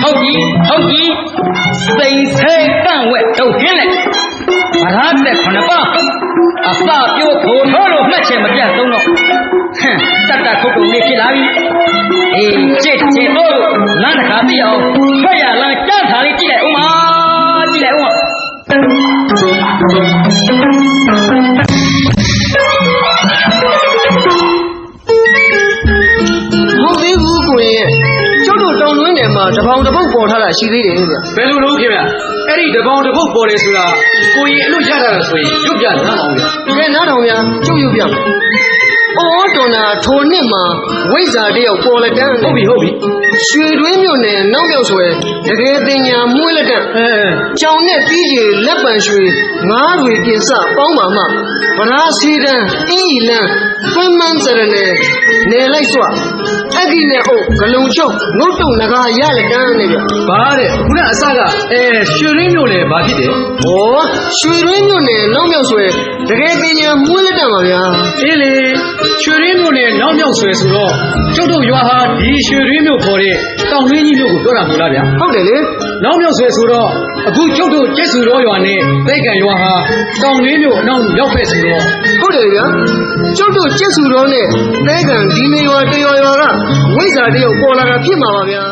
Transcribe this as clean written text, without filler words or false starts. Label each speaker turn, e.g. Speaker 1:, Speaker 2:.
Speaker 1: ဟုတ်ကြီးစိန်ဆဲကန့်ဝက်ထုတ်ခင်းလိုက်ဗရာတဲ့ခဏပါအစပြိုးထိုးထိုးလို့မှတ်ချင်မပြတ်သုံးတော့ဟမ်တတ်တတ်ခုတ်တုံလေးဖြစ်လာပြီအေးချစ်ချင်လို့လမ်းတစ်ခါပြအောင်ထွက်ရလမ်းကြမ်းထားလေးကြည့်လိုက်ဦးမကြည့်လိုက်ဦးမ
Speaker 2: ဟုတ်သေးဘူးကိုရင်ကျုပ်တို့တောင်တွင်းထဲမှာတပေါင်းတစ်ပုတ်ပေါ်ထားတာရှိသေးတယ်ဗျ
Speaker 3: ဘယ်လိုလုပ်ခင်ဗျအဲ့ဒီတပေါင်းတစ်ပုတ်ပေါ်တယ်ဆိုတာကိုရင်အလို့ရတာဆိုရင်ရုပ်ပြနားအောင်ဗျ
Speaker 2: ကဲနားတော်ဗျာကျုပ်ရုပ်ပြမယ်အော်တော်နာထိုနှစ်မှာဝိဇ္ဇာတယောက်ပေါ်လက်တန်း
Speaker 3: ဟုတ်ပြီရွှ
Speaker 2: ေတွင်းမြို့နယ်နောက်ပြောက်ဆွဲတကယ်တင်ညာမွေးလက်တန်းကြောင်နဲ့ပြီးကြီးလက်ပံရွှေငါးတွေပြင်စပေါင်းပါမှဗရာစီတန်းအင်းဤလန်းသွင်းမန်းစရနယ်နယ်လိုက်စွအကိနဲ့အုပ်ဂလုံချုပ်ငုတ်တုံနဂါရလက်တန်းနေဗျ
Speaker 3: ဘာတဲ့ခုနအစကရွှေရင်းမြို့နယ်ဘာဖြစ်တယ်
Speaker 2: ဩရွှေတွင်းမြို့နယ်နောက်မြောက်ဆွဲတကယ်တင်ညာမွေးလက်တန်းပါဗျာ
Speaker 3: အေးလေရွှေရင်းမြို့နယ်နောက်မြောက်ဆွဲဆိုတော့ကျုပ်တို့ရွာဟာဒီရွှေရင်းမြို့ခေါ်တဲ့တောင်ရင်းကြီးမြို့ကိုပြောတာမဟုတ်လားဗျာ
Speaker 2: ဟုတ်တယ်လေ
Speaker 3: နောက်မြောက်ဆွဲဆိုတော့အခုကျုပ်တို့ကျက်စုတော်ရွာနဲ့သိက္ခာရွာဟာတောင်ရင်းမြို့အနောက်ရောက်ပဲဆိုတော့
Speaker 2: ဟုတ်တယ်ဗျာကျုပ်တို့ကျက်စုတော်နဲ့သိက္ခာဒီနေရွာတရွာကဝိဇ္ဇာတယောက်ပေါ်လာတာဖြစ်မှာပါဗျာ